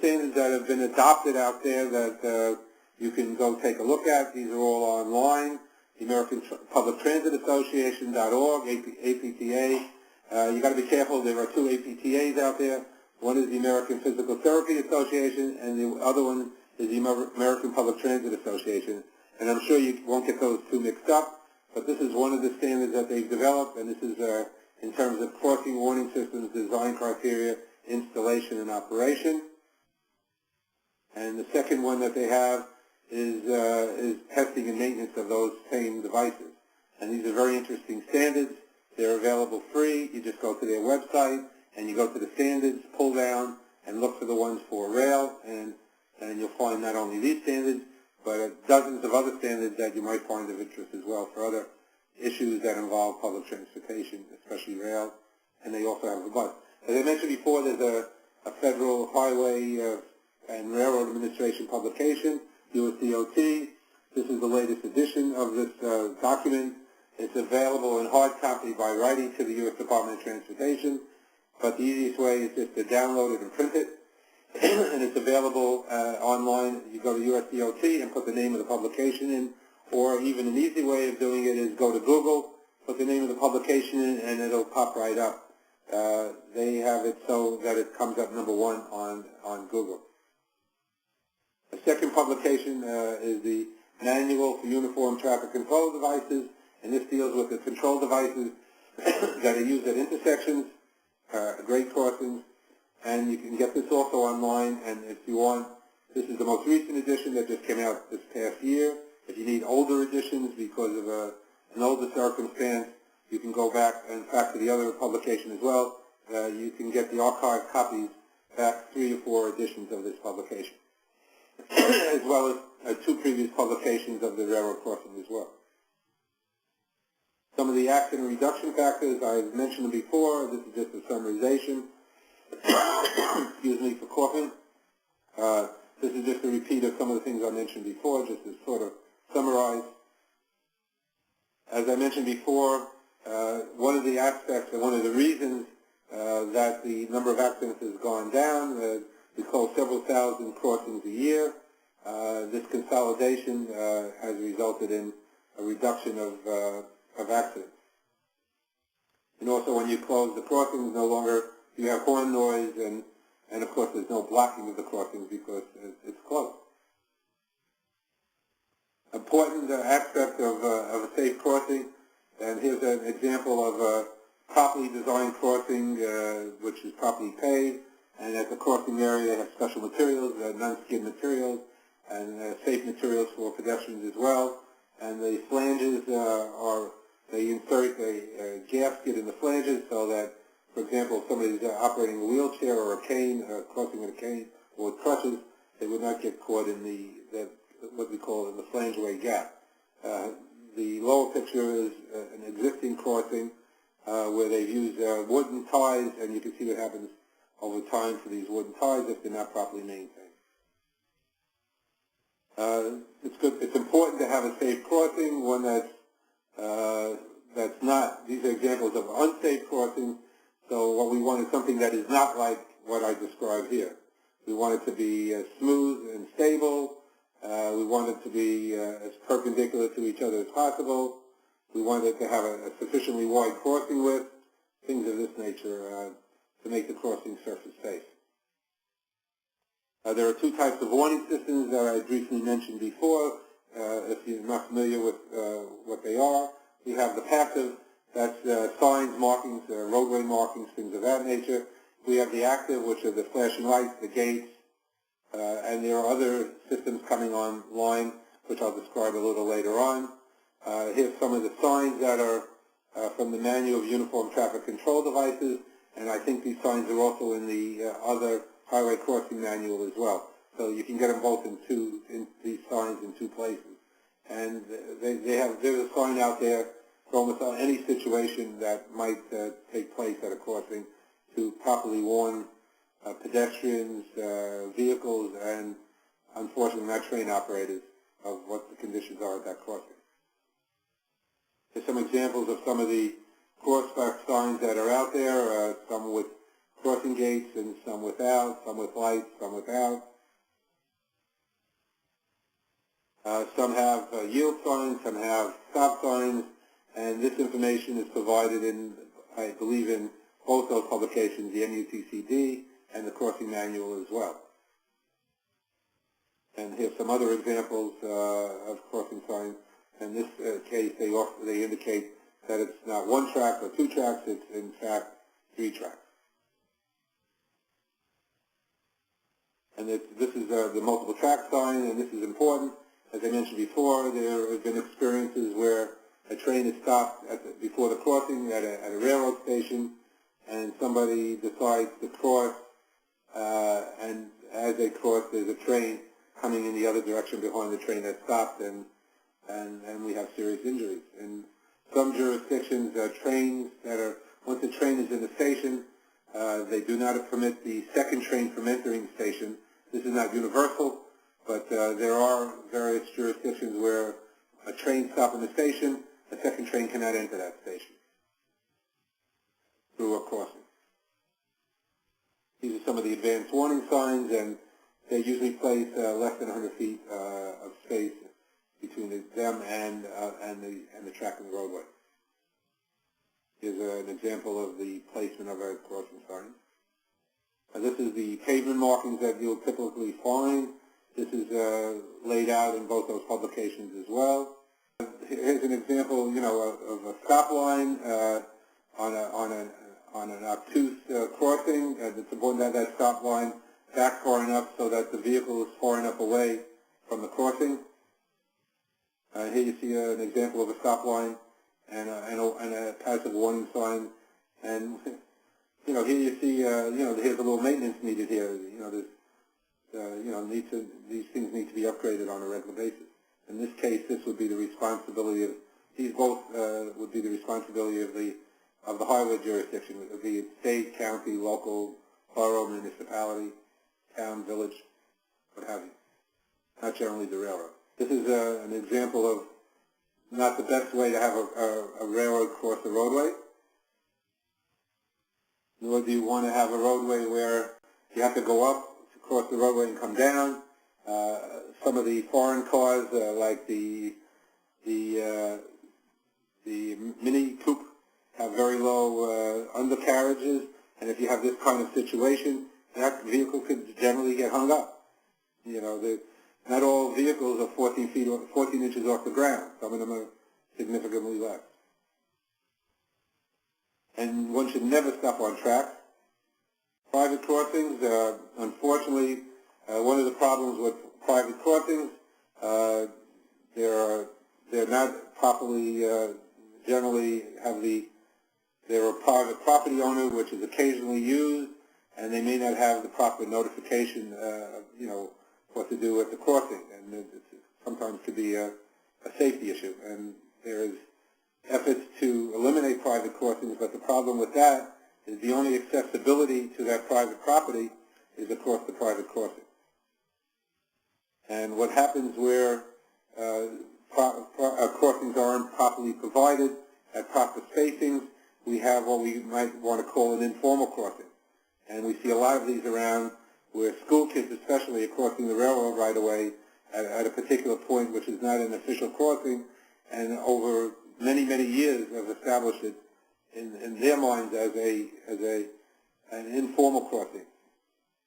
standards that have been adopted out there that you can go take a look at. These are all online. The American Public Transit Association.org, APTA. You got to be careful. There are two APTAs out there. One is the American Physical Therapy Association, and the other one is the American Public Transit Association. And I'm sure you won't get those two mixed up, but this is one of the standards that they've developed, and this is in terms of crossing warning systems, design criteria, installation, and operation. And the second one that they have is testing and maintenance of those same devices. And these are very interesting standards. They're available free. You just go to their website, and you go to the standards, pull down, and look for the ones for rail, and you'll find not only these standards, but dozens of other standards that you might find of interest as well for other issues that involve public transportation, especially rail, and they also have a bus. As I mentioned before, there's a Federal Highway and Railroad Administration publication, USDOT. This is the latest edition of this document. It's available in hard copy by writing to the U.S. Department of Transportation, but the easiest way is just to download it and print it. And it's available online. You go to USDOT and put the name of the publication in, or even an easy way of doing it is go to Google, put the name of the publication in, and it'll pop right up. They have it so that it comes up number one on Google. The second publication is the Manual for Uniform Traffic Control Devices, and this deals with the control devices that are used at intersections, grade crossings, and you can get this also online, and if you want, this is the most recent edition that just came out this past year. If you need older editions because of an older circumstance, you can go back, in fact, to the other publication as well. You can get the archived copies back 3 or 4 editions of this publication, as well as 2 previous publications of the railroad crossing as well. Some of the accident reduction factors, I've mentioned them before. This is just a summarization. Excuse me for coughing. This is just a repeat of some of the things I mentioned before, just to sort of summarize. As I mentioned before, one of the aspects and one of the reasons that the number of accidents has gone down, we call several thousand crossings a year. This consolidation has resulted in a reduction of accidents. And also when you close the crossings, no longer you have horn noise, and of course there's no blocking of the crossings because it's closed. Important aspect of a safe crossing, and here's an example of a properly designed crossing which is properly paved, and at the crossing area they have special materials, non-skid materials, and safe materials for pedestrians as well. And the flanges they insert a gasket in the flanges so that, for example, if somebody's operating a wheelchair or a cane, crossing with a cane or with crutches, they would not get caught in what we call the flangeway gap. The lower picture is an existing crossing where they've used wooden ties, and you can see what happens over time for these wooden ties if they're not properly maintained. It's important to have a safe crossing, one that's not. These are examples of unsafe crossings. So what we want is something that is not like what I described here. We want it to be smooth and stable. We want it to be as perpendicular to each other as possible. We want it to have a sufficiently wide crossing width, things of this nature to make the crossing surface safe. There are 2 types of warning systems that I briefly mentioned before. If you're not familiar with what they are, we have the passive, that's signs, markings, roadway markings, things of that nature. We have the active, which are the flashing lights, the gates, and there are other systems coming online, which I'll describe a little later on. Here's some of the signs that are from the Manual of Uniform Traffic Control Devices, and I think these signs are also in the other highway crossing manual as well. So you can get them both in these signs in 2 places. And there's a sign out there for almost any situation that might take place at a crossing to properly warn pedestrians, vehicles, and unfortunately not train operators of what the conditions are at that crossing. There's some examples of some of the crosswalk signs that are out there, some with crossing gates, and some without, some with lights, some without. Some have yield signs, some have stop signs, and this information is provided in, I believe, in both those publications, the MUTCD and the crossing manual as well. And here's some other examples of crossing signs. In this case, they indicate that it's not one track or two tracks, it's in fact 3 tracks. And this is the multiple track sign, and this is important. As I mentioned before, there have been experiences where a train is stopped before the crossing at a railroad station, and somebody decides to cross, and as they cross, there's a train coming in the other direction behind the train that stopped, and we have serious injuries. In some jurisdictions, trains that are, once the train is in the station, they do not permit the second train from entering the station. This is not universal, but there are various jurisdictions where a train stops in the station, a second train cannot enter that station through a crossing. These are some of the advanced warning signs, and they usually place less than 100 feet of space between them and the track and the roadway. Here's an example of the placement of a crossing sign. This is the pavement markings that you'll typically find. This is laid out in both those publications as well. Here's an example, of a stop line on an obtuse crossing. It's important to have that stop line back far enough so that the vehicle is far enough away from the crossing. Here you see an example of a stop line and a passive warning sign. And here you see, here's a little maintenance needed here. These things need to be upgraded on a regular basis. In this case, this would be the responsibility of, these both would be the responsibility of the highway jurisdiction, be it state, county, local, borough, municipality, town, village, what have you. Not generally the railroad. This is an example of not the best way to have a railroad cross the roadway. Nor do you want to have a roadway where you have to go up to cross the roadway and come down. Some of the foreign cars, like the Mini Coupe, have very low undercarriages, and if you have this kind of situation, that vehicle could generally get hung up. Not all vehicles are 14 inches off the ground. Some of them are significantly less. And one should never stop on tracks. Private crossings, unfortunately, one of the problems with private crossings, they're not properly, generally they're a private property owner, which is occasionally used, and they may not have the proper notification, what to do at the crossing, and it sometimes could be a safety issue. And there is efforts to eliminate private crossings, but the problem with that is the only accessibility to that private property is across the private crossing. And what happens where crossings aren't properly provided at proper spacings, we have what we might want to call an informal crossing. And we see a lot of these around where school kids especially are crossing the railroad right away at a particular point which is not an official crossing, and over many, many years have established it in their minds as an informal crossing.